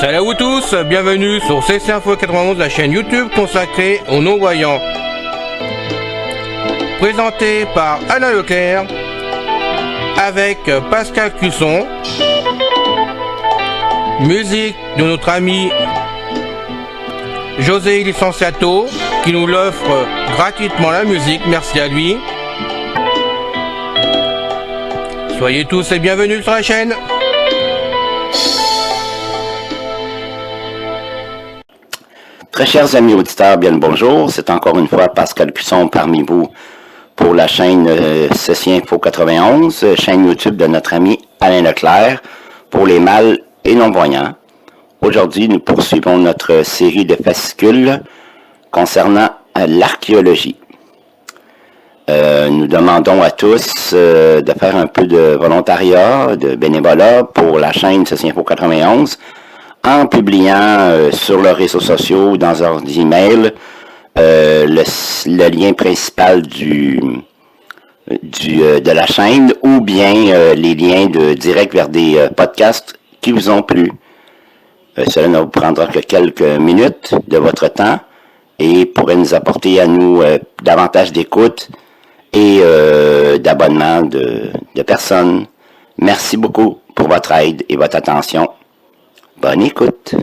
Salut à vous tous, bienvenue sur CC Info 91, la chaîne YouTube consacrée aux non-voyants. Présenté par Alain Leclerc, avec Pascal Cusson. Musique de notre ami José Licenciato, qui nous l'offre gratuitement la musique, merci à lui. Soyez tous et bienvenus sur la chaîne. Très chers amis auditeurs, bien le bonjour. C'est encore une fois Pascal Cusson parmi vous pour la chaîne CC Info 91, chaîne YouTube de notre ami Alain Leclerc pour les mâles et non-voyants. Aujourd'hui, nous poursuivons notre série de fascicules concernant l'archéologie. Nous demandons à tous de faire un peu de volontariat, de bénévolat pour la chaîne CC Info 91 en publiant sur leurs réseaux sociaux, dans leurs emails, le lien principal de la chaîne ou bien les liens direct vers des podcasts qui vous ont plu. Cela ne vous prendra que quelques minutes de votre temps et pourrait nous apporter à nous davantage d'écoute et d'abonnement de personnes. Merci beaucoup pour votre aide et votre attention. Bonne écoute.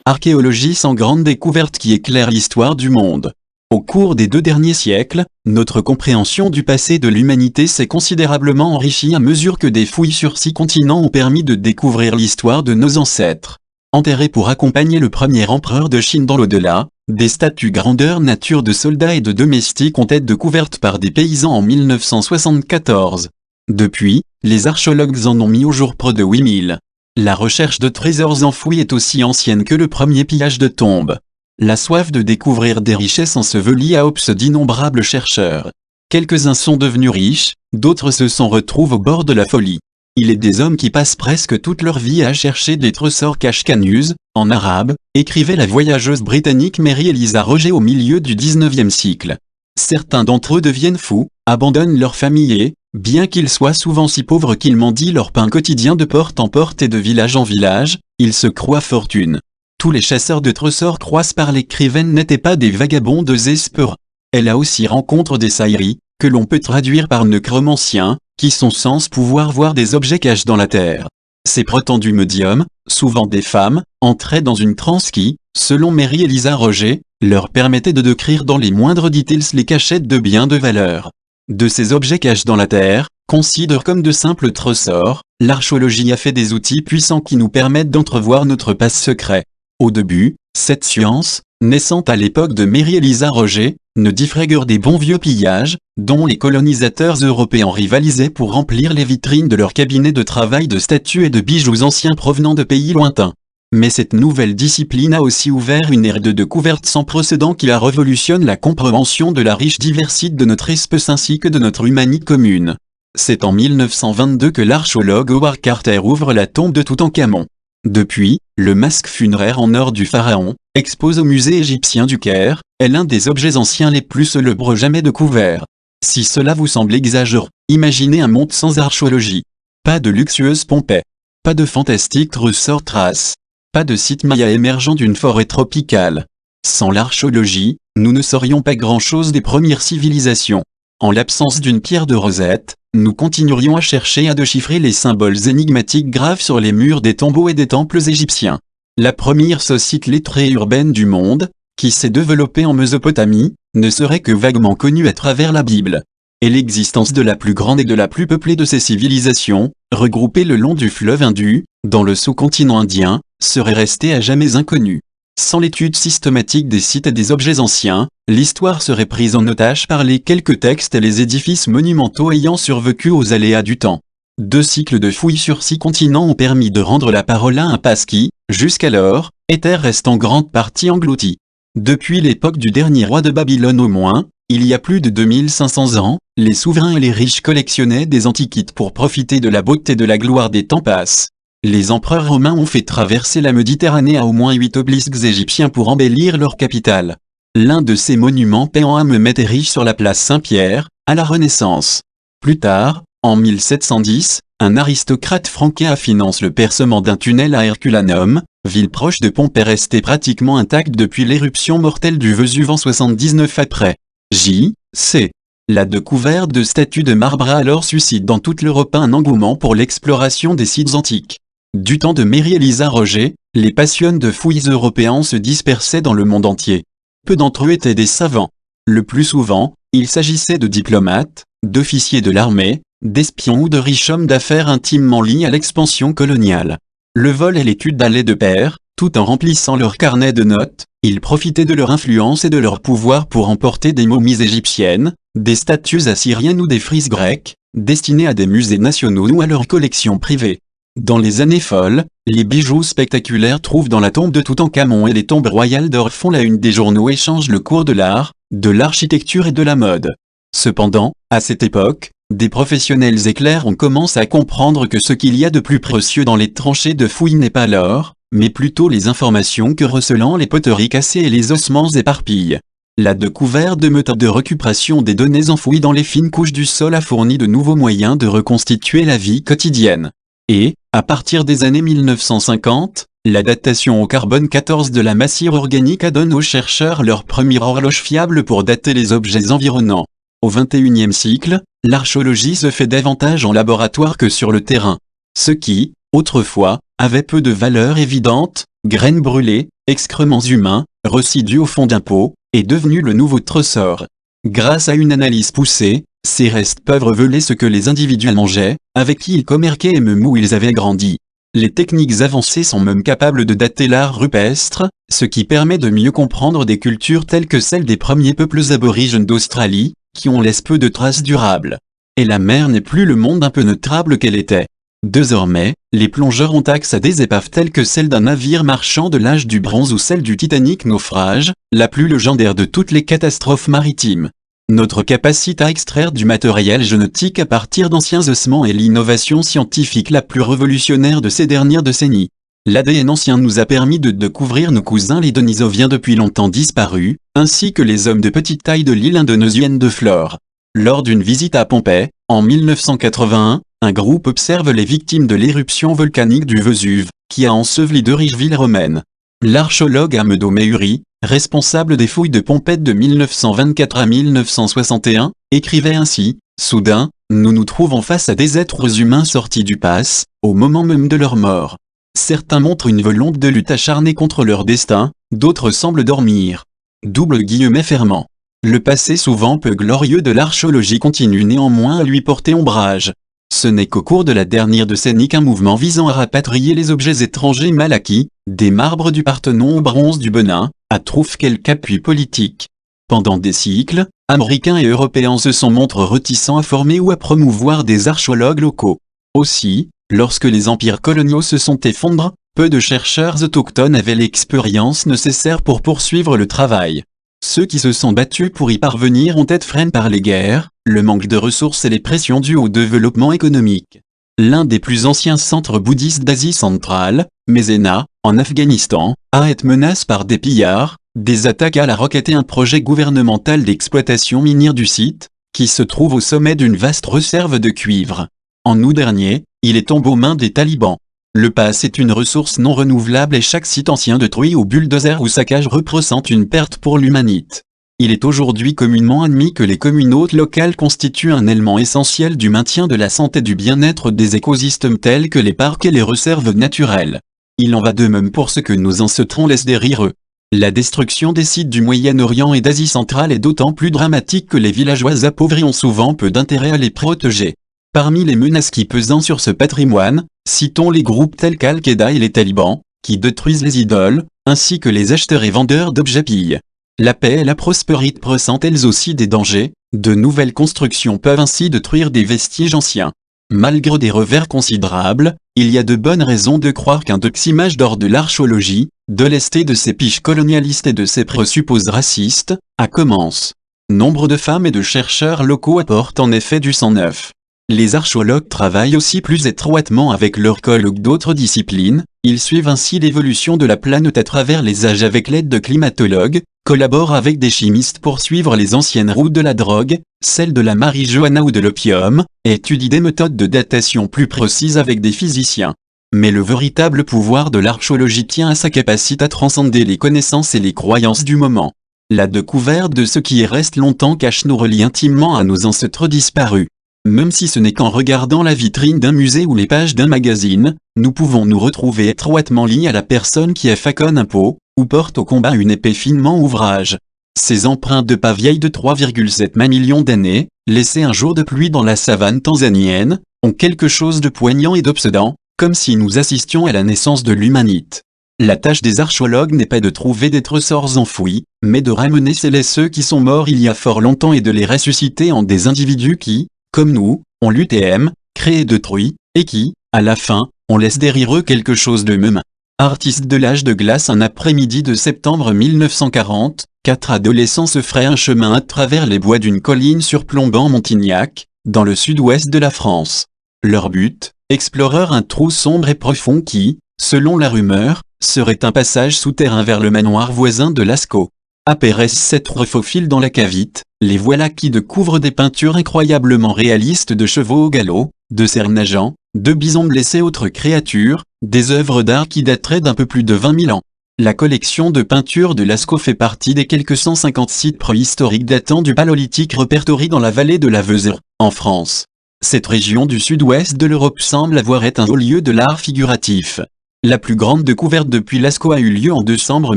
Archéologie sans grande découverte qui éclaire l'histoire du monde. Au cours des 2 derniers siècles, notre compréhension du passé de l'humanité s'est considérablement enrichie à mesure que des fouilles sur 6 continents ont permis de découvrir l'histoire de nos ancêtres. Enterrés pour accompagner le premier empereur de Chine dans l'au-delà, des statues grandeur nature de soldats et de domestiques ont été découvertes par des paysans en 1974. Depuis, les archéologues en ont mis au jour près de 8000. La recherche de trésors enfouis est aussi ancienne que le premier pillage de tombes. La soif de découvrir des richesses ensevelies a obsédé d'innombrables chercheurs. Quelques-uns sont devenus riches, d'autres se retrouvent au bord de la folie. Il est des hommes qui passent presque toute leur vie à chercher des trésors cache-canus, en arabe, écrivait la voyageuse britannique Mary Eliza Roger au milieu du 19e siècle. Certains d'entre eux deviennent fous, abandonnent leur famille et, bien qu'ils soient souvent si pauvres qu'ils mendient leur pain quotidien de porte en porte et de village en village, ils se croient fortune. Tous les chasseurs de trésors croisés par l'écrivaine n'étaient pas des vagabonds désespérés. Elle a aussi rencontré des saïris, que l'on peut traduire par nécromanciens, qui sont sans pouvoir voir des objets cachés dans la terre. Ces prétendus médiums, souvent des femmes, entraient dans une transe qui, selon Mary Eliza Roger, leur permettait de décrire dans les moindres details les cachettes de biens de valeur. De ces objets cachés dans la terre, considérés comme de simples trésors, l'archéologie a fait des outils puissants qui nous permettent d'entrevoir notre passé secret. Au début, cette science, naissante à l'époque de Mary Eliza Roger, ne différait guère des bons vieux pillages, dont les colonisateurs européens rivalisaient pour remplir les vitrines de leurs cabinets de travail de statues et de bijoux anciens provenant de pays lointains. Mais cette nouvelle discipline a aussi ouvert une ère de découverte sans précédent qui révolutionne la compréhension de la riche diversité de notre espèce ainsi que de notre humanité commune. C'est en 1922 que l'archéologue Howard Carter ouvre la tombe de Toutankhamon. Depuis, le masque funéraire en or du pharaon, exposé au musée égyptien du Caire, est l'un des objets anciens les plus célèbres jamais découverts. Si cela vous semble exagéré, imaginez un monde sans archéologie. Pas de luxueuse Pompée. Pas de fantastique trésors traces. Pas de site maya émergent d'une forêt tropicale. Sans l'archéologie, nous ne saurions pas grand-chose des premières civilisations. En l'absence d'une pierre de Rosette, nous continuerions à chercher à déchiffrer les symboles énigmatiques graves sur les murs des tombeaux et des temples égyptiens. La première société lettrée urbaine du monde, qui s'est développée en Mésopotamie, ne serait que vaguement connue à travers la Bible. Et l'existence de la plus grande et de la plus peuplée de ces civilisations, regroupées le long du fleuve Indus, dans le sous-continent indien, serait restée à jamais inconnue. Sans l'étude systématique des sites et des objets anciens, l'histoire serait prise en otage par les quelques textes et les édifices monumentaux ayant survécu aux aléas du temps. 2 cycles de fouilles sur 6 continents ont permis de rendre la parole à un passé qui, jusqu'alors, était resté en grande partie englouti. Depuis l'époque du dernier roi de Babylone au moins, il y a plus de 2500 ans, les souverains et les riches collectionnaient des antiquités pour profiter de la beauté et de la gloire des temps passés. Les empereurs romains ont fait traverser la Méditerranée à au moins 8 obélisques égyptiens pour embellir leur capitale. L'un de ces monuments peint en Hammet érige sur la place Saint-Pierre, à la Renaissance. Plus tard, en 1710, un aristocrate franquéen finance le percement d'un tunnel à Herculanum, ville proche de Pompée restée pratiquement intacte depuis l'éruption mortelle du Vésuve en 79 après. J.C. La découverte de statues de marbre alors suscite dans toute l'Europe un engouement pour l'exploration des sites antiques. Du temps de Mary-Elisa Roger, les passionnés de fouilles européens se dispersaient dans le monde entier. Peu d'entre eux étaient des savants. Le plus souvent, il s'agissait de diplomates, d'officiers de l'armée, d'espions ou de riches hommes d'affaires intimement liés à l'expansion coloniale. Le vol et l'étude allaient de pair, tout en remplissant leur carnet de notes, ils profitaient de leur influence et de leur pouvoir pour emporter des momies égyptiennes, des statues assyriennes ou des frises grecques, destinées à des musées nationaux ou à leurs collections privées. Dans les années folles, les bijoux spectaculaires trouvent dans la tombe de Toutankhamon et les tombes royales d'or font la une des journaux et changent le cours de l'art, de l'architecture et de la mode. Cependant, à cette époque, des professionnels éclairs on commence à comprendre que ce qu'il y a de plus précieux dans les tranchées de fouilles n'est pas l'or, mais plutôt les informations que recelant les poteries cassées et les ossements éparpillés. La découverte de méthodes de récupération des données enfouies dans les fines couches du sol a fourni de nouveaux moyens de reconstituer la vie quotidienne. Et, à partir des années 1950, la datation au carbone 14 de la matière organique a donné aux chercheurs leur première horloge fiable pour dater les objets environnants. Au XXIe siècle, l'archéologie se fait davantage en laboratoire que sur le terrain. Ce qui, autrefois, avait peu de valeur évidente, graines brûlées, excréments humains, résidus au fond d'un pot, est devenu le nouveau trésor. Grâce à une analyse poussée, ces restes peuvent révéler ce que les individus mangeaient, avec qui ils commerquaient et même où ils avaient grandi. Les techniques avancées sont même capables de dater l'art rupestre, ce qui permet de mieux comprendre des cultures telles que celles des premiers peuples aborigènes d'Australie, qui ont laissé peu de traces durables. Et la mer n'est plus le monde impénétrable qu'elle était. Désormais, les plongeurs ont accès à des épaves telles que celle d'un navire marchand de l'âge du bronze ou celle du Titanic naufrage, la plus légendaire de toutes les catastrophes maritimes. Notre capacité à extraire du matériel génétique à partir d'anciens ossements est l'innovation scientifique la plus révolutionnaire de ces dernières décennies. L'ADN ancien nous a permis de découvrir nos cousins les Denisoviens depuis longtemps disparus, ainsi que les hommes de petite taille de l'île indonésienne de Flore. Lors d'une visite à Pompée, en 1981, un groupe observe les victimes de l'éruption volcanique du Vésuve, qui a enseveli de riches villes romaines. L'archéologue Amedeo Meuri, responsable des fouilles de Pompée de 1924 à 1961, écrivait ainsi « Soudain, nous nous trouvons face à des êtres humains sortis du passe, au moment même de leur mort. Certains montrent une volonté de lutte acharnée contre leur destin, d'autres semblent dormir. » Double guillemets fermant. Le passé souvent peu glorieux de l'archéologie continue néanmoins à lui porter ombrage. Ce n'est qu'au cours de la dernière décennie qu'un mouvement visant à rapatrier les objets étrangers mal acquis, des marbres du Parthénon au bronze du Benin, a trouvé quelque appui politique. Pendant des siècles, Américains et Européens se sont montrés réticents à former ou à promouvoir des archéologues locaux. Aussi, lorsque les empires coloniaux se sont effondrés, peu de chercheurs autochtones avaient l'expérience nécessaire pour poursuivre le travail. Ceux qui se sont battus pour y parvenir ont été freinés par les guerres, le manque de ressources et les pressions dues au développement économique. L'un des plus anciens centres bouddhistes d'Asie centrale, Mézéna, en Afghanistan, a été menacé par des pillards, des attaques à la roquette et un projet gouvernemental d'exploitation minière du site, qui se trouve au sommet d'une vaste réserve de cuivre. En août dernier, il est tombé aux mains des talibans. Le pass est une ressource non renouvelable et chaque site ancien détruit au bulldozer ou saccage représente une perte pour l'humanité. Il est aujourd'hui communément admis que les communautés locales constituent un élément essentiel du maintien de la santé et du bien-être des écosystèmes tels que les parcs et les réserves naturelles. Il en va de même pour ce que nos ancêtres laissent derrière eux. La destruction des sites du Moyen-Orient et d'Asie centrale est d'autant plus dramatique que les villageois appauvris ont souvent peu d'intérêt à les protéger. Parmi les menaces qui pesant sur ce patrimoine, citons les groupes tels qu'Al-Qaïda et les talibans, qui détruisent les idoles, ainsi que les acheteurs et vendeurs d'objets pillés. La paix et la prospérité présentent elles aussi des dangers, de nouvelles constructions peuvent ainsi détruire des vestiges anciens. Malgré des revers considérables, il y a de bonnes raisons de croire qu'un doximage d'or de l'archéologie, de l'Est de ses piches colonialistes et de ses présupposes racistes, a commencé. Nombre de femmes et de chercheurs locaux apportent en effet du sang neuf. Les archéologues travaillent aussi plus étroitement avec leurs collègues d'autres disciplines, ils suivent ainsi l'évolution de la planète à travers les âges avec l'aide de climatologues, collaborent avec des chimistes pour suivre les anciennes routes de la drogue, celles de la marijuana ou de l'opium, et étudient des méthodes de datation plus précises avec des physiciens. Mais le véritable pouvoir de l'archéologie tient à sa capacité à transcender les connaissances et les croyances du moment. La découverte de ce qui reste longtemps cache nous relie intimement à nos ancêtres disparus. Même si ce n'est qu'en regardant la vitrine d'un musée ou les pages d'un magazine, nous pouvons nous retrouver étroitement liés à la personne qui faconne un pot, ou porte au combat une épée finement ouvrage. Ces empreintes de pas vieilles de 3,7 millions d'années, laissées un jour de pluie dans la savane tanzanienne, ont quelque chose de poignant et d'obsédant, comme si nous assistions à la naissance de l'humanité. La tâche des archéologues n'est pas de trouver des trésors enfouis, mais de ramener ceux qui sont morts il y a fort longtemps et de les ressusciter en des individus qui, comme nous, ont lutté et aiment, créé et détruit, et qui, à la fin, on laisse derrière eux quelque chose d'eux-mêmes. Artistes de l'âge de glace. Un après-midi de septembre 1940, 4 adolescents se feraient un chemin à travers les bois d'une colline surplombant Montignac, dans le sud-ouest de la France. Leur but, explorer un trou sombre et profond qui, selon la rumeur, serait un passage souterrain vers le manoir voisin de Lascaux. Apparaissent 7 faufils dans la cavite, les voilà qui découvrent des peintures incroyablement réalistes de chevaux au galop, de cerfs nageants, de bisons blessés, autres créatures, des œuvres d'art qui dateraient d'un peu plus de 20 000 ans. La collection de peintures de Lascaux fait partie des quelques 150 sites préhistoriques datant du Paléolithique répertoriés dans la vallée de la Vézère, en France. Cette région du sud-ouest de l'Europe semble avoir été un haut lieu de l'art figuratif. La plus grande découverte depuis Lascaux a eu lieu en décembre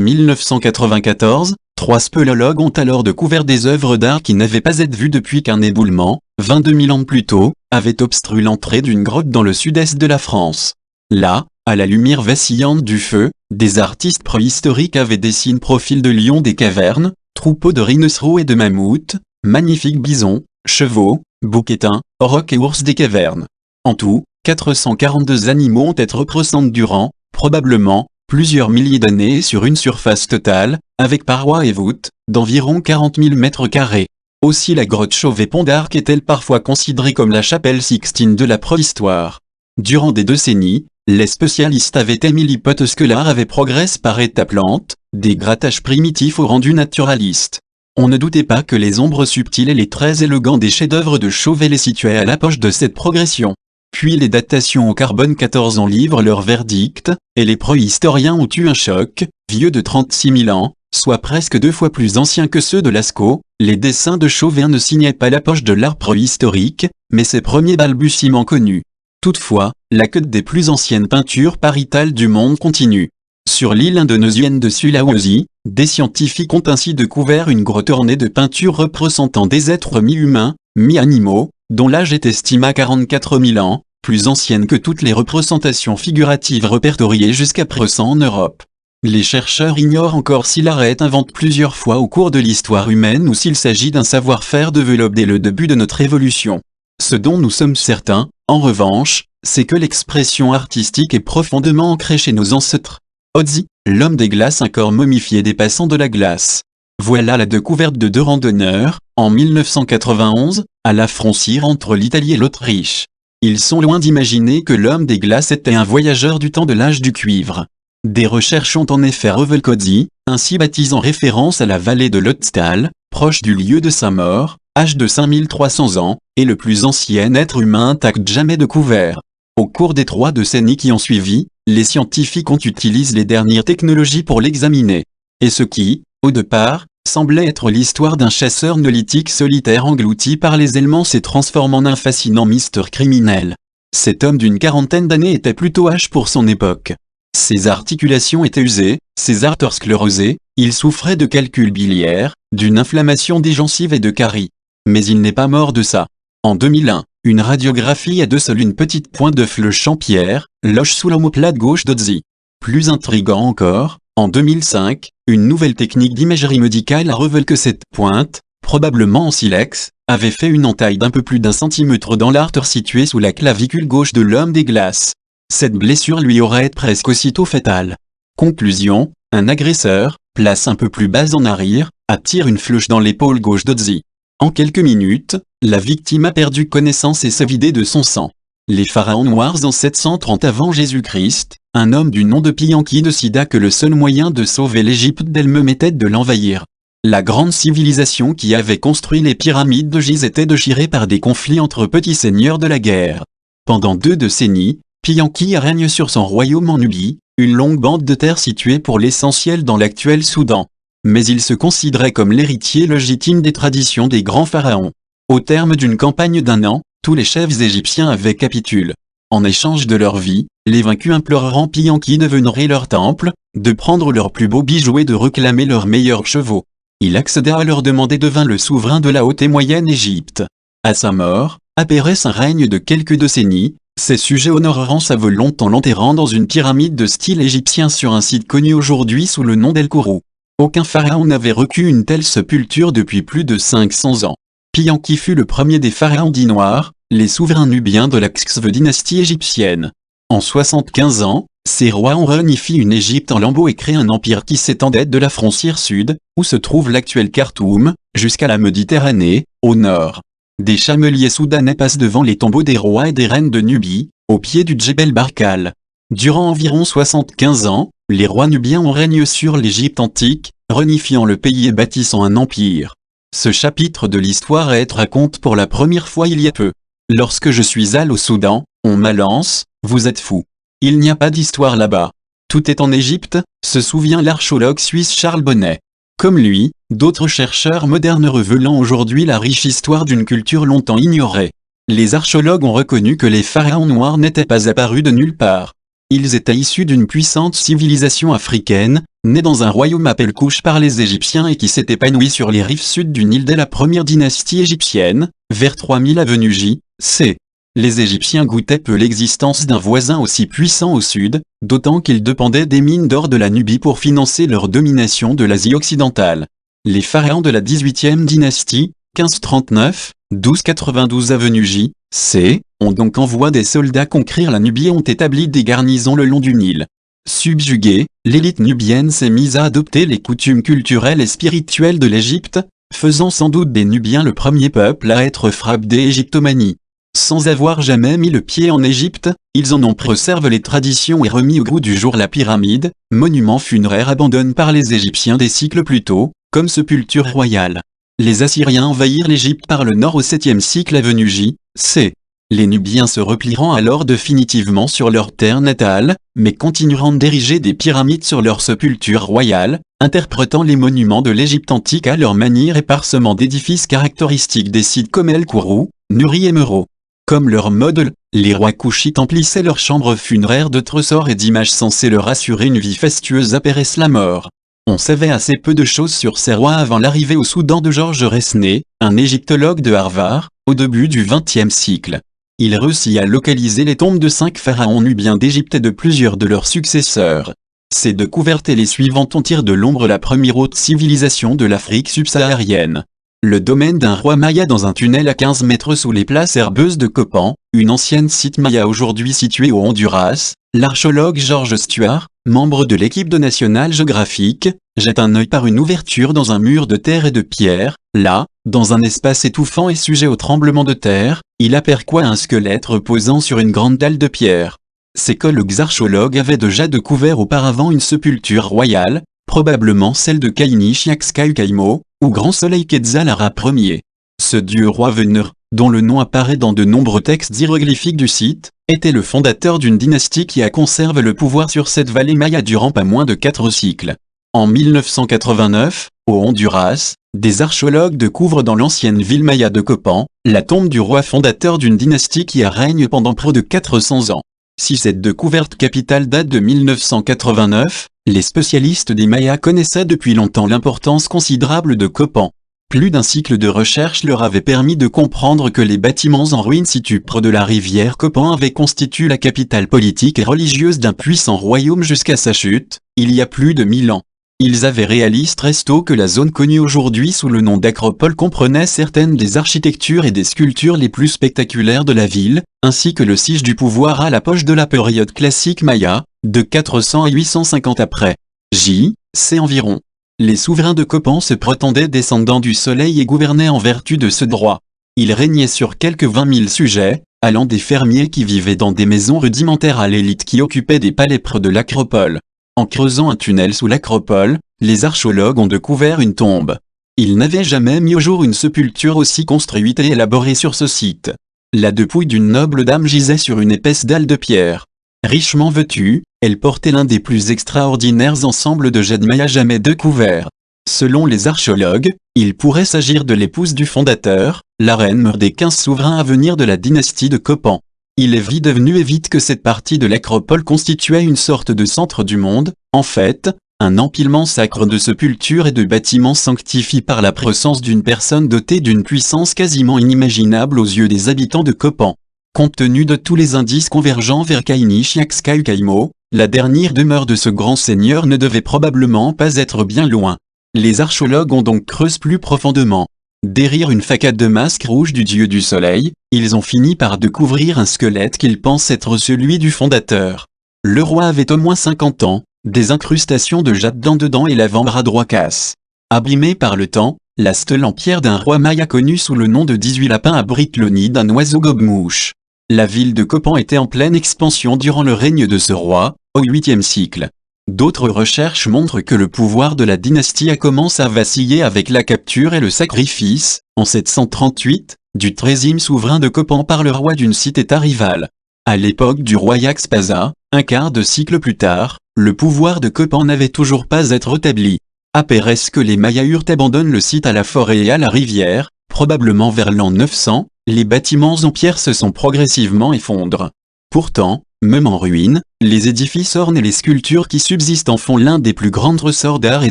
1994. 3 spéléologues ont alors découvert des œuvres d'art qui n'avaient pas été vues depuis qu'un éboulement, 22 000 ans plus tôt, avait obstrué l'entrée d'une grotte dans le sud-est de la France. Là, à la lumière vacillante du feu, des artistes préhistoriques avaient dessiné profils de lions des cavernes, troupeaux de rhinocéros et de mammouths, magnifiques bisons, chevaux, bouquetins, aurochs et ours des cavernes. En tout, 442 animaux ont été représentés durant, probablement, plusieurs milliers d'années sur une surface totale, avec parois et voûtes, d'environ 40 000 mètres carrés. Aussi la grotte Chauvet-Pont d'Arc est-elle parfois considérée comme la chapelle Sixtine de la préhistoire. Durant des décennies, les spécialistes avaient émis l'hypothèse que l'art avait progressé par étapes lentes, des grattages primitifs au rendu naturaliste. On ne doutait pas que les ombres subtiles et les traits élégants des chefs-d'œuvre de Chauvet les situaient à l'approche de cette progression. Puis les datations au carbone 14 en livrent leur verdict, et les préhistoriens ont eu un choc, vieux de 36 000 ans, soit presque 2 fois plus anciens que ceux de Lascaux. Les dessins de Chauvet ne signaient pas l'approche de l'art préhistorique, mais ses premiers balbutiements connus. Toutefois, la quête des plus anciennes peintures pariétales du monde continue. Sur l'île indonésienne de Sulawesi, des scientifiques ont ainsi découvert une grotte ornée de peintures représentant des êtres mi-humains, mi-animaux, dont l'âge est estimé à 44 000 ans, plus ancienne que toutes les représentations figuratives répertoriées jusqu'à présent en Europe. Les chercheurs ignorent encore si l'art est inventé plusieurs fois au cours de l'histoire humaine ou s'il s'agit d'un savoir-faire développé dès le début de notre évolution. Ce dont nous sommes certains, en revanche, c'est que l'expression artistique est profondément ancrée chez nos ancêtres. Otzi, l'homme des glaces, un corps momifié dépassant de la glace. Voilà la découverte de 2 randonneurs, en 1991, à la frontière entre l'Italie et l'Autriche. Ils sont loin d'imaginer que l'homme des glaces était un voyageur du temps de l'âge du cuivre. Des recherches ont en effet révélé qu'Otzi, ainsi baptisé en référence à la vallée de l'Ötztal, proche du lieu de sa mort, âge de 5300 ans, est le plus ancien être humain intact jamais découvert. Au cours des 3 décennies qui ont suivi, les scientifiques ont utilisé les dernières technologies pour l'examiner. Et ce qui, au départ, semblait être l'histoire d'un chasseur néolithique solitaire englouti par les éléments s'est transformé en un fascinant mystère criminel. Cet homme d'une 40aine d'années était plutôt âgé pour son époque. Ses articulations étaient usées, ses artères sclérosées, il souffrait de calculs biliaires, d'une inflammation des gencives et de caries. Mais il n'est pas mort de ça. En 2001, une radiographie a de seul une petite pointe de flèche en pierre, loge sous l'omoplate gauche d'Otzi. Plus intriguant encore, en 2005, une nouvelle technique d'imagerie médicale a révélé que cette pointe, probablement en silex, avait fait une entaille d'un peu plus d'1 centimètre dans l'artère située sous la clavicule gauche de l'homme des glaces. Cette blessure lui aurait été presque aussitôt fatale. Conclusion, un agresseur, place un peu plus bas en arrière, attire une flèche dans l'épaule gauche d'Otzi. En quelques minutes, la victime a perdu connaissance et s'est vidée de son sang. Les pharaons noirs en 730 avant Jésus-Christ, un homme du nom de Pianki décida que le seul moyen de sauver l'Égypte d'elle-même était de l'envahir. La grande civilisation qui avait construit les pyramides de Gizeh était déchirée par des conflits entre petits seigneurs de la guerre. Pendant 2 décennies, Pianki règne sur son royaume en Nubie, une longue bande de terre située pour l'essentiel dans l'actuel Soudan. Mais il se considérait comme l'héritier légitime des traditions des grands pharaons. Au terme d'une campagne d'1 an, tous les chefs égyptiens avaient capitulé. En échange de leur vie, les vaincus imploreront Pianki de vénérer leur temple, de prendre leurs plus beaux bijoux et de réclamer leurs meilleurs chevaux. Il accéda à leur demande et devint le souverain de la haute et moyenne Égypte. À sa mort, après un règne de quelques décennies, ses sujets honoreront sa volonté en l'enterrant dans une pyramide de style égyptien sur un site connu aujourd'hui sous le nom d'El Kourou. Aucun pharaon n'avait reçu une telle sépulture depuis plus de 500 ans. Pianki fut le premier des pharaons dits noirs, les souverains nubiens de la Xv dynastie égyptienne. En 75 ans, ces rois ont réunifié une Égypte en lambeaux et créé un empire qui s'étendait de la frontière sud, où se trouve l'actuel Khartoum, jusqu'à la Méditerranée, au nord. Des chameliers soudanais passent devant les tombeaux des rois et des reines de Nubie, au pied du Djebel Barkal. Durant environ 75 ans, les rois nubiens ont régné sur l'Égypte antique, réunifiant le pays et bâtissant un empire. Ce chapitre de l'histoire raconte pour la première fois il y a peu. Lorsque je suis allé au Soudan, on m'a lancé, vous êtes fou. Il n'y a pas d'histoire là-bas. Tout est en Égypte, se souvient l'archéologue suisse Charles Bonnet. Comme lui, d'autres chercheurs modernes révélant aujourd'hui la riche histoire d'une culture longtemps ignorée. Les archéologues ont reconnu que les pharaons noirs n'étaient pas apparus de nulle part. Ils étaient issus d'une puissante civilisation africaine, née dans un royaume appelé Kouch par les Égyptiens et qui s'est épanoui sur les rives sud du Nil dès la première dynastie égyptienne, vers 3000 avenue J.C. Les Égyptiens goûtaient peu l'existence d'un voisin aussi puissant au sud, d'autant qu'ils dépendaient des mines d'or de la Nubie pour financer leur domination de l'Asie occidentale. Les pharaons de la 18e dynastie, 1539, 1292 avenue J.C., ont donc envoyé des soldats conquérir la Nubie et ont établi des garnisons le long du Nil. Subjuguée, l'élite nubienne s'est mise à adopter les coutumes culturelles et spirituelles de l'Égypte, faisant sans doute des Nubiens le premier peuple à être frappé d'égyptomanie. Sans avoir jamais mis le pied en Égypte, ils en ont préservé les traditions et remis au goût du jour la pyramide, monument funéraire abandonné par les Égyptiens des siècles plus tôt, comme sépulture royale. Les Assyriens envahirent l'Égypte par le nord au 7e siècle avenue J.C. Les Nubiens se replieront alors définitivement sur leur terre natale, mais continueront d'ériger des pyramides sur leur sépulture royale, interprétant les monuments de l'Égypte antique à leur manière et parsemant d'édifices caractéristiques des sites comme El Kourou, Nuri et Meroe. Comme leur modèle, les rois couchites emplissaient leurs chambres funéraires de trésors et d'images censées leur assurer une vie fastueuse après la mort. On savait assez peu de choses sur ces rois avant l'arrivée au Soudan de George Resnais, un égyptologue de Harvard, au début du XXe siècle. Il réussit à localiser les tombes de 5 pharaons nubiens d'Égypte et de plusieurs de leurs successeurs. Ces découvertes et les suivantes ont tiré de l'ombre la première haute civilisation de l'Afrique subsaharienne. Le domaine d'un roi maya dans un tunnel à 15 mètres sous les places herbeuses de Copan, une ancienne site maya aujourd'hui située au Honduras, l'archéologue George Stuart, membre de l'équipe de National Geographic, jette un œil par une ouverture dans un mur de terre et de pierre. Là, dans un espace étouffant et sujet au tremblement de terre, il aperçoit un squelette reposant sur une grande dalle de pierre. Ces collègues archéologues avaient déjà découvert auparavant une sépulture royale, probablement celle de Kaini Chiaxcalcaimo, ou Grand Soleil Quetzalhara Ier. Ce dieu roi veneur, dont le nom apparaît dans de nombreux textes hiéroglyphiques du site, était le fondateur d'une dynastie qui a conservé le pouvoir sur cette vallée maya durant pas moins de 4 siècles. En 1989, au Honduras, des archéologues découvrent dans l'ancienne ville maya de Copan, la tombe du roi fondateur d'une dynastie qui a régné pendant près de 400 ans. Si cette découverte capitale date de 1989, les spécialistes des Mayas connaissaient depuis longtemps l'importance considérable de Copan. Plus d'un cycle de recherche leur avait permis de comprendre que les bâtiments en ruine situés près de la rivière Copan avaient constitué la capitale politique et religieuse d'un puissant royaume jusqu'à sa chute, il y a plus de 1000 ans. Ils avaient réalisé très tôt que la zone connue aujourd'hui sous le nom d'Acropole comprenait certaines des architectures et des sculptures les plus spectaculaires de la ville, ainsi que le siège du pouvoir à la poche de la période classique maya, de 400 à 850 après. J.C. environ. Les souverains de Copan se prétendaient descendants du soleil et gouvernaient en vertu de ce droit. Ils régnaient sur quelques 20 000 sujets, allant des fermiers qui vivaient dans des maisons rudimentaires à l'élite qui occupait des palais près de l'acropole. En creusant un tunnel sous l'acropole, les archéologues ont découvert une tombe. Ils n'avaient jamais mis au jour une sépulture aussi construite et élaborée sur ce site. La dépouille d'une noble dame gisait sur une épaisse dalle de pierre. Richement vêtue, elle portait l'un des plus extraordinaires ensembles de jade maya jamais découverts. Selon les archéologues, il pourrait s'agir de l'épouse du fondateur, la reine mère des 15 souverains à venir de la dynastie de Copan. Il est vite devenu évident que cette partie de l'acropole constituait une sorte de centre du monde, en fait, un empilement sacre de sépultures et de bâtiments sanctifiés par la présence d'une personne dotée d'une puissance quasiment inimaginable aux yeux des habitants de Copan. Compte tenu de tous les indices convergeant vers Kainichiaxcahucaimo, la dernière demeure de ce grand seigneur ne devait probablement pas être bien loin. Les archéologues ont donc creusé plus profondément. Derrière une facade de masque rouge du dieu du soleil, ils ont fini par découvrir un squelette qu'ils pensent être celui du fondateur. Le roi avait au moins 50 ans, des incrustations de jade dedans et l'avant-bras droit casse. Abîmé par le temps, la stèle en pierre d'un roi maya connu sous le nom de 18 lapins abrite le nid d'un oiseau gobe-mouche. La ville de Copan était en pleine expansion durant le règne de ce roi, au 8e siècle. D'autres recherches montrent que le pouvoir de la dynastie a commencé à vaciller avec la capture et le sacrifice, en 738, du 13e souverain de Copan par le roi d'une cité-état rivale. À l'époque du roi Yaxpaza, un quart de siècle plus tard, le pouvoir de Copan n'avait toujours pas été rétabli. Après que les Mayas abandonnent le site à la forêt et à la rivière, probablement vers l'an 900, les bâtiments en pierre se sont progressivement effondrés. Pourtant, même en ruine, les édifices ornés et les sculptures qui subsistent en font l'un des plus grands ressorts d'art et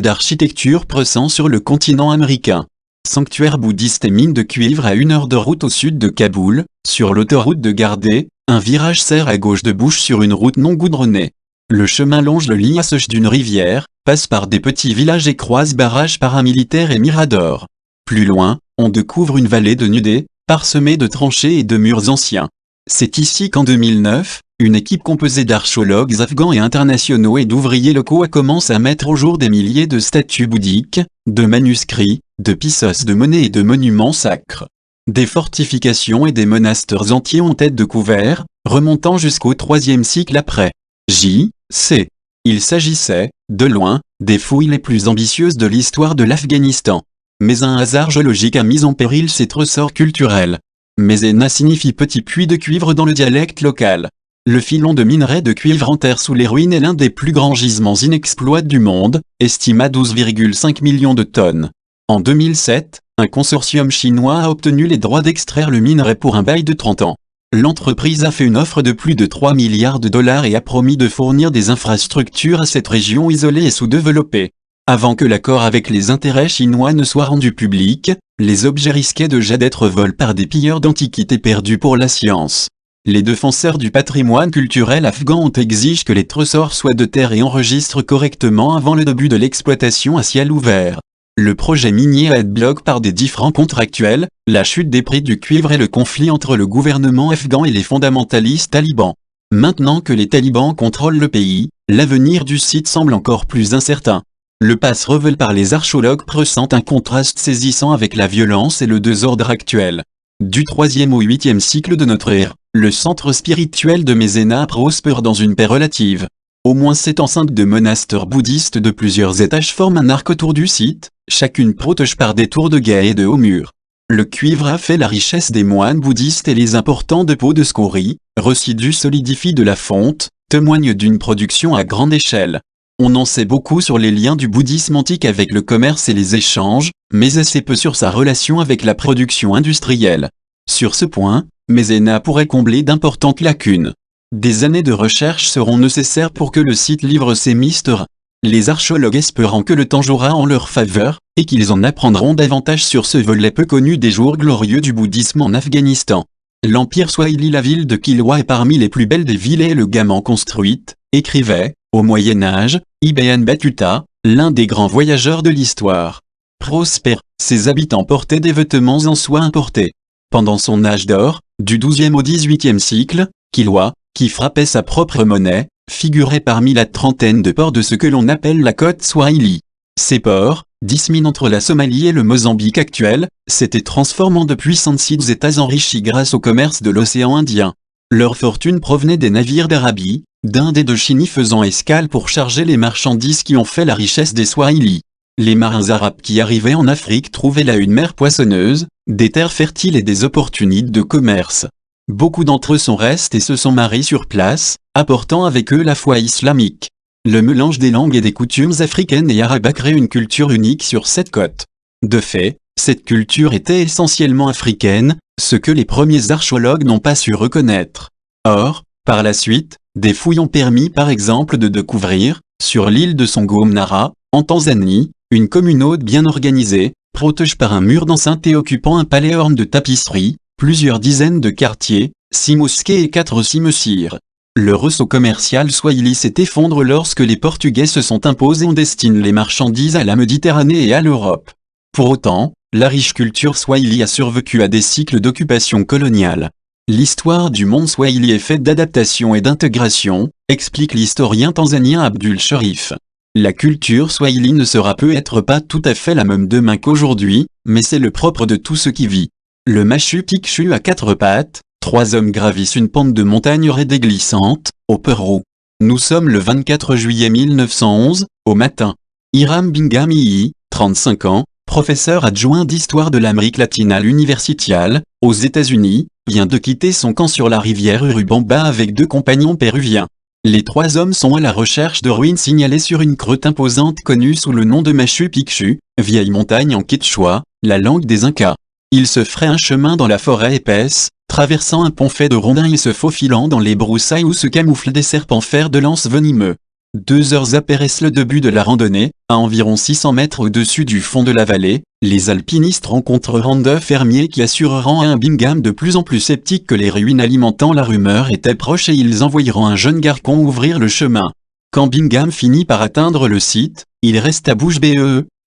d'architecture présents sur le continent américain. Sanctuaire bouddhiste et mine de cuivre à 1 heure de route au sud de Kaboul, sur l'autoroute de Gardé, un virage serre à gauche de bouche sur une route non goudronnée. Le chemin longe le liassage d'une rivière, passe par des petits villages et croise barrages paramilitaires et miradors. Plus loin, on découvre une vallée dénudée, parsemée de tranchées et de murs anciens. C'est ici qu'en 2009, une équipe composée d'archéologues afghans et internationaux et d'ouvriers locaux a commencé à mettre au jour des milliers de statues bouddhiques, de manuscrits, de pissos de monnaie et de monuments sacres. Des fortifications et des monastères entiers ont été découverts, remontant jusqu'au 3e siècle après J.C. Il s'agissait, de loin, des fouilles les plus ambitieuses de l'histoire de l'Afghanistan. Mais un hasard géologique a mis en péril ces ressorts culturels. Mézena signifie petit puits de cuivre dans le dialecte local. Le filon de minerai de cuivre en terre sous les ruines est l'un des plus grands gisements inexploités du monde, estimé à 12,5 millions de tonnes. En 2007, un consortium chinois a obtenu les droits d'extraire le minerai pour un bail de 30 ans. L'entreprise a fait une offre de plus de 3 milliards de dollars et a promis de fournir des infrastructures à cette région isolée et sous-développée. Avant que l'accord avec les intérêts chinois ne soit rendu public, les objets risquaient déjà d'être volés par des pilleurs d'antiquités perdus pour la science. Les défenseurs du patrimoine culturel afghan ont exigé que les trésors soient de terre et enregistrent correctement avant le début de l'exploitation à ciel ouvert. Le projet minier a été bloqué par des différends contractuels, la chute des prix du cuivre et le conflit entre le gouvernement afghan et les fondamentalistes talibans. Maintenant que les talibans contrôlent le pays, l'avenir du site semble encore plus incertain. Le pass révélé par les archéologues présente un contraste saisissant avec la violence et le désordre actuel. Du 3e au 8e siècle de notre ère, le centre spirituel de Mézena prospère dans une paix relative. Au moins 7 enceintes de monastères bouddhistes de plusieurs étages forment un arc autour du site, chacune protégée par des tours de guet et de hauts murs. Le cuivre a fait la richesse des moines bouddhistes et les importants dépôts de scories, résidus solidifiés de la fonte, témoignent d'une production à grande échelle. On en sait beaucoup sur les liens du bouddhisme antique avec le commerce et les échanges, mais assez peu sur sa relation avec la production industrielle. Sur ce point, Mézena pourrait combler d'importantes lacunes. Des années de recherche seront nécessaires pour que le site livre ses mystères. Les archéologues espérant que le temps jouera en leur faveur, et qu'ils en apprendront davantage sur ce volet peu connu des jours glorieux du bouddhisme en Afghanistan. L'Empire Swahili, la ville de Kilwa est parmi les plus belles des villes élégamment construites, écrivait, au Moyen-Âge, Ibn Battuta, l'un des grands voyageurs de l'histoire. Prospère, ses habitants portaient des vêtements en soie importés. Pendant son âge d'or, du 12e au 18e siècle, Kilwa, qui frappait sa propre monnaie, figurait parmi la trentaine de ports de ce que l'on appelle la côte Swahili. Ces ports, disséminés entre la Somalie et le Mozambique actuel, s'étaient transformés en de puissants États enrichis grâce au commerce de l'océan Indien. Leur fortune provenait des navires d'Arabie, d'Inde et de Chine faisant escale pour charger les marchandises qui ont fait la richesse des Swahili. Les marins arabes qui arrivaient en Afrique trouvaient là une mer poissonneuse, des terres fertiles et des opportunités de commerce. Beaucoup d'entre eux sont restés et se sont mariés sur place, apportant avec eux la foi islamique. Le mélange des langues et des coutumes africaines et arabes a créé une culture unique sur cette côte. De fait, cette culture était essentiellement africaine, ce que les premiers archéologues n'ont pas su reconnaître. Or, par la suite, des fouilles ont permis par exemple de découvrir, sur l'île de Songomnara, en Tanzanie, une communauté bien organisée, protégée par un mur d'enceinte et occupant un palais orné de tapisseries, plusieurs dizaines de quartiers, 6 mosquées et 4 cimetières. Le réseau commercial swahili s'est effondré lorsque les Portugais se sont imposés en destine les marchandises à la Méditerranée et à l'Europe. Pour autant, la riche culture swahili a survécu à des cycles d'occupation coloniale. L'histoire du monde swahili est faite d'adaptation et d'intégration, explique l'historien tanzanien Abdul Sharif. La culture swahili ne sera peut-être pas tout à fait la même demain qu'aujourd'hui, mais c'est le propre de tout ce qui vit. Le Machu Picchu à 4 pattes, 3 hommes gravissent une pente de montagne raide et glissante, au Pérou. Nous sommes le 24 juillet 1911, au matin. Hiram Bingham Ii, 35 ans, professeur adjoint d'histoire de l'Amérique latine à l'Universitial, aux États-Unis, vient de quitter son camp sur la rivière Urubamba avec 2 compagnons péruviens. Les 3 hommes sont à la recherche de ruines signalées sur une croûte imposante connue sous le nom de Machu Picchu, vieille montagne en quechua, la langue des Incas. Ils se feraient un chemin dans la forêt épaisse, traversant un pont fait de rondins et se faufilant dans les broussailles où se camouflent des serpents fer de lance venimeux. 2 heures apparaissent le début de la randonnée, à environ 600 mètres au-dessus du fond de la vallée, les alpinistes rencontreront 2 fermiers qui assureront à un Bingham de plus en plus sceptique que les ruines alimentant la rumeur étaient proches et ils envoyeront un jeune garçon ouvrir le chemin. Quand Bingham finit par atteindre le site, il reste à bouche bée,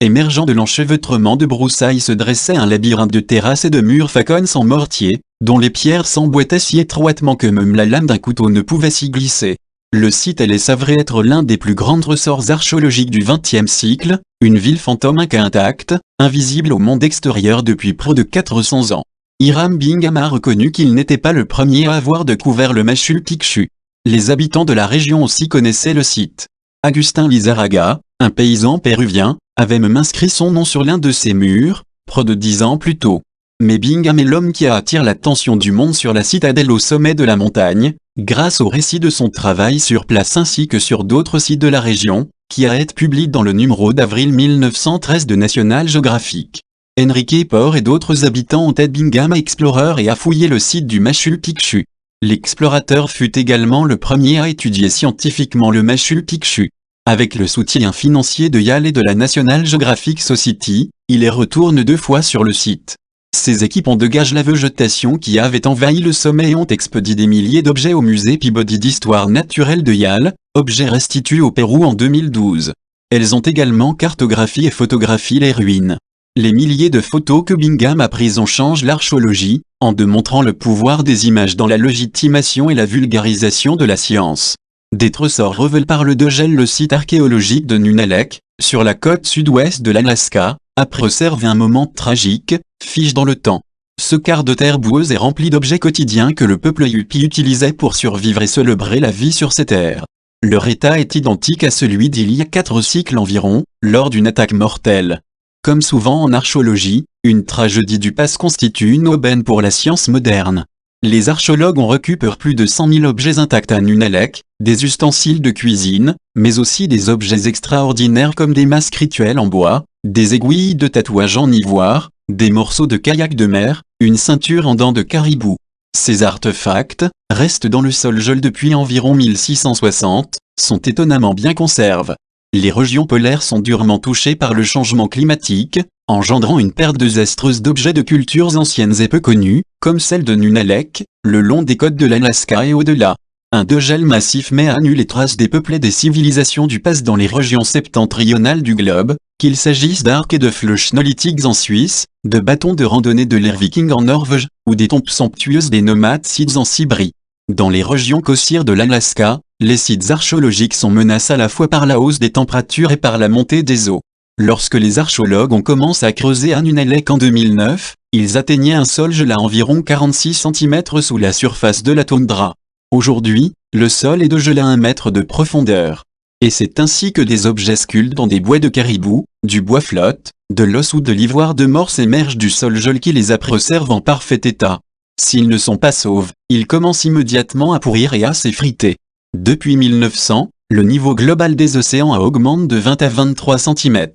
émergeant de l'enchevêtrement de broussailles se dressait un labyrinthe de terrasses et de murs faconnes sans mortier, dont les pierres s'emboîtaient si étroitement que même la lame d'un couteau ne pouvait s'y glisser. Le site allait s'avérer être l'un des plus grands ressorts archéologiques du XXe siècle, une ville fantôme intacte, invisible au monde extérieur depuis près de 400 ans. Hiram Bingham a reconnu qu'il n'était pas le premier à avoir découvert le Machu Picchu. Les habitants de la région aussi connaissaient le site. Agustin Lizarraga, un paysan péruvien, avait même inscrit son nom sur l'un de ses murs, près de 10 ans plus tôt. Mais Bingham est l'homme qui attire l'attention du monde sur la citadelle au sommet de la montagne, grâce au récit de son travail sur place ainsi que sur d'autres sites de la région, qui a été publié dans le numéro d'avril 1913 de National Geographic. Enrique Por et d'autres habitants ont aidé Bingham à explorer et à fouiller le site du Machu Picchu. L'explorateur fut également le premier à étudier scientifiquement le Machu Picchu. Avec le soutien financier de Yale et de la National Geographic Society, il y retourne 2 fois sur le site. Ces équipes ont dégagé la végétation qui avait envahi le sommet et ont expédié des milliers d'objets au musée Peabody d'histoire naturelle de Yale, objets restitués au Pérou en 2012. Elles ont également cartographié et photographié les ruines. Les milliers de photos que Bingham a prises en changent l'archéologie, en démontrant le pouvoir des images dans la légitimation et la vulgarisation de la science. Des trésors révèlent par le dégel le site archéologique de Nunalak, sur la côte sud-ouest de l'Alaska, a préservé un moment tragique, fige dans le temps. Ce quart de terre boueuse est rempli d'objets quotidiens que le peuple Yupi utilisait pour survivre et célébrer la vie sur ces terres. Leur état est identique à celui d'il y a 4 siècles environ, lors d'une attaque mortelle. Comme souvent en archéologie, une tragédie du passé constitue une aubaine pour la science moderne. Les archéologues ont récupéré plus de 100 000 objets intacts à Nunalak, des ustensiles de cuisine, mais aussi des objets extraordinaires comme des masques rituels en bois, des aiguilles de tatouage en ivoire, des morceaux de kayak de mer, une ceinture en dents de caribou. Ces artefacts, restent dans le sol gelé depuis environ 1660, sont étonnamment bien conservés. Les régions polaires sont durement touchées par le changement climatique, engendrant une perte désastreuse d'objets de cultures anciennes et peu connues, comme celle de Nunalak, le long des côtes de l'Alaska et au-delà. Un dégel massif met à nu les traces des peuplés des civilisations du passé dans les régions septentrionales du globe, qu'il s'agisse d'arcs et de flèches néolithiques en Suisse, de bâtons de randonnée de l'ère viking en Norvège, ou des tombes somptueuses des nomades Scythes en Sibérie. Dans les régions côtières de l'Alaska, les sites archéologiques sont menacés à la fois par la hausse des températures et par la montée des eaux. Lorsque les archéologues ont commencé à creuser à Nunalek en 2009, ils atteignaient un sol gelé à environ 46 cm sous la surface de la toundra. Aujourd'hui, le sol est de gelé à 1 mètre de profondeur. Et c'est ainsi que des objets sculptés dans des bois de caribou, du bois flotte, de l'os ou de l'ivoire de morse émergent du sol gelé qui les préserve en parfait état. S'ils ne sont pas sauves, ils commencent immédiatement à pourrir et à s'effriter. Depuis 1900, le niveau global des océans augmente de 20 à 23 cm.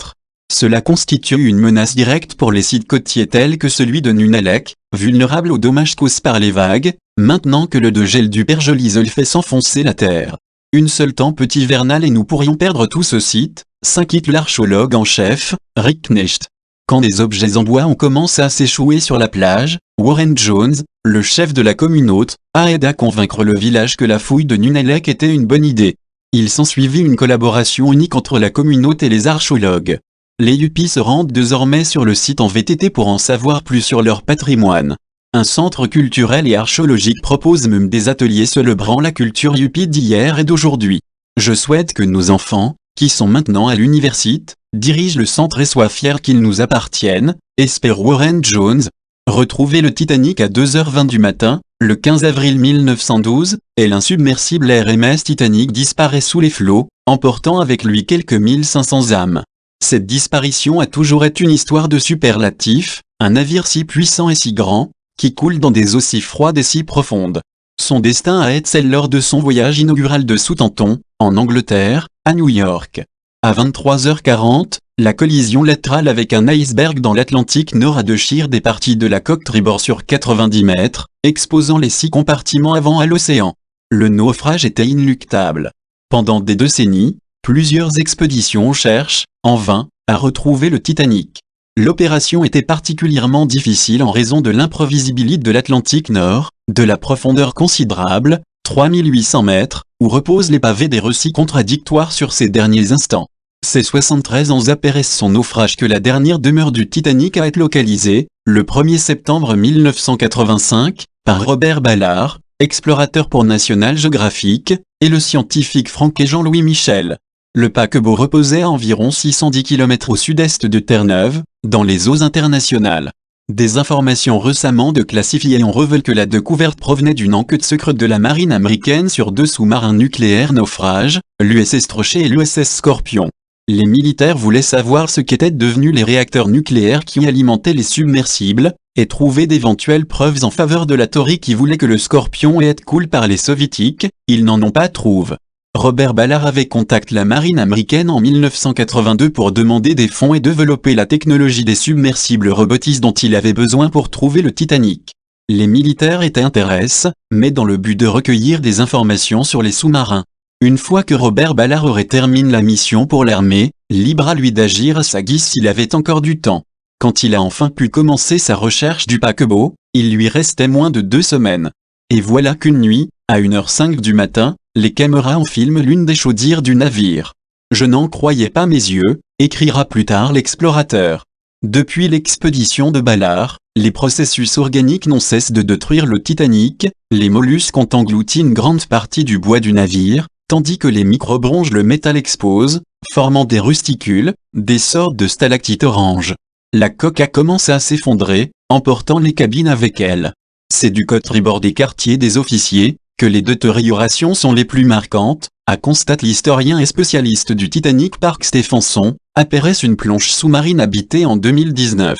Cela constitue une menace directe pour les sites côtiers tels que celui de Nunalek, vulnérable aux dommages causés par les vagues, maintenant que le dégel du pergélisol fait s'enfoncer la terre. Une seule tempête hivernale et nous pourrions perdre tout ce site, s'inquiète l'archéologue en chef, Rick Knecht. Quand des objets en bois ont commencé à s'échouer sur la plage, Warren Jones, le chef de la communauté, a aidé à convaincre le village que la fouille de Nunalek était une bonne idée. Il s'ensuivit une collaboration unique entre la communauté et les archéologues. Les Yuppies se rendent désormais sur le site en VTT pour en savoir plus sur leur patrimoine. Un centre culturel et archéologique propose même des ateliers célébrant la culture Yuppie d'hier et d'aujourd'hui. Je souhaite que nos enfants, qui sont maintenant à l'université, dirigent le centre et soient fiers qu'ils nous appartiennent, espère Warren Jones. Retrouver le Titanic à 2h20 du matin, le 15 avril 1912, et l'insubmersible RMS Titanic disparaît sous les flots, emportant avec lui quelques 1500 âmes. Cette disparition a toujours été une histoire de superlatif, un navire si puissant et si grand, qui coule dans des eaux si froides et si profondes. Son destin a été celle lors de son voyage inaugural de Southampton, en Angleterre, à New York. À 23h40, la collision latérale avec un iceberg dans l'Atlantique Nord a déchiré des parties de la coque tribord sur 90 mètres, exposant les 6 compartiments avant à l'océan. Le naufrage était inéluctable. Pendant des décennies, plusieurs expéditions cherchent, en vain, à retrouver le Titanic. L'opération était particulièrement difficile en raison de l'imprévisibilité de l'Atlantique Nord, de la profondeur considérable, 3800 mètres, où reposent les pavés des récits contradictoires sur ces derniers instants. C'est 73 ans après son naufrage que la dernière demeure du Titanic a été localisée, le 1er septembre 1985, par Robert Ballard, explorateur pour National Geographic, et le scientifique Frank et Jean-Louis Michel. Le paquebot reposait à environ 610 km au sud-est de Terre-Neuve, dans les eaux internationales. Des informations récemment déclassifiées ont révélé que la découverte provenait d'une enquête secrète de la marine américaine sur 2 sous-marins nucléaires naufrages, l'USS Trochet et l'USS Scorpion. Les militaires voulaient savoir ce qu'étaient devenus les réacteurs nucléaires qui alimentaient les submersibles, et trouver d'éventuelles preuves en faveur de la théorie qui voulait que le Scorpion ait été coulé par les soviétiques. Ils n'en ont pas trouvé. Robert Ballard avait contacté la marine américaine en 1982 pour demander des fonds et développer la technologie des submersibles robotistes dont il avait besoin pour trouver le Titanic. Les militaires étaient intéressés, mais dans le but de recueillir des informations sur les sous-marins. Une fois que Robert Ballard aurait terminé la mission pour l'armée, libre à lui d'agir à sa guise s'il avait encore du temps. Quand il a enfin pu commencer sa recherche du paquebot, il lui restait moins de 2 semaines. Et voilà qu'une nuit, à 1h05 du matin, les caméras en filment l'une des chaudières du navire. Je n'en croyais pas mes yeux, écrira plus tard l'explorateur. Depuis l'expédition de Ballard, les processus organiques n'ont cessé de détruire le Titanic, les mollusques ont englouti une grande partie du bois du navire, tandis que les microbes rongent le métal expose, formant des rusticules, des sortes de stalactites oranges. La coque a commencé à s'effondrer, emportant les cabines avec elle. C'est du côté tribord des quartiers des officiers que les détériorations sont les plus marquantes, a constaté l'historien et spécialiste du Titanic Park Stephenson, apparaît une planche sous-marine habitée en 2019.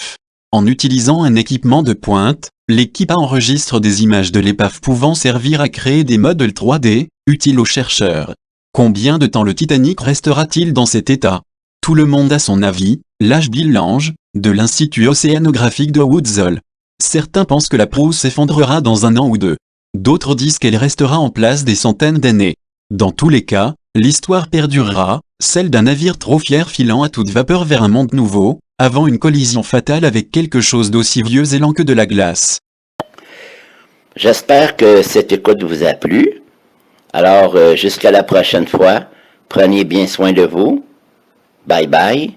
En utilisant un équipement de pointe, l'équipe enregistre des images de l'épave pouvant servir à créer des modèles 3D, utiles aux chercheurs. Combien de temps le Titanic restera-t-il dans cet état? Tout le monde a son avis, lâche Bill Lange, de l'Institut océanographique de Woodsole. Certains pensent que la proue s'effondrera dans 1 an ou 2. D'autres disent qu'elle restera en place des centaines d'années. Dans tous les cas, l'histoire perdurera, celle d'un navire trop fier filant à toute vapeur vers un monde nouveau, avant une collision fatale avec quelque chose d'aussi vieux et lent que de la glace. J'espère que cette écoute vous a plu. Alors, jusqu'à la prochaine fois, prenez bien soin de vous. Bye bye.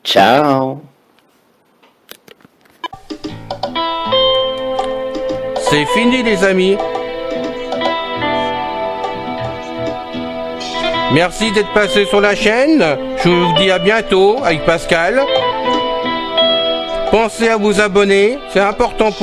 Ciao. C'est fini les amis. Merci d'être passé sur la chaîne. Je vous dis à bientôt avec Pascal. Pensez à vous abonner, c'est important pour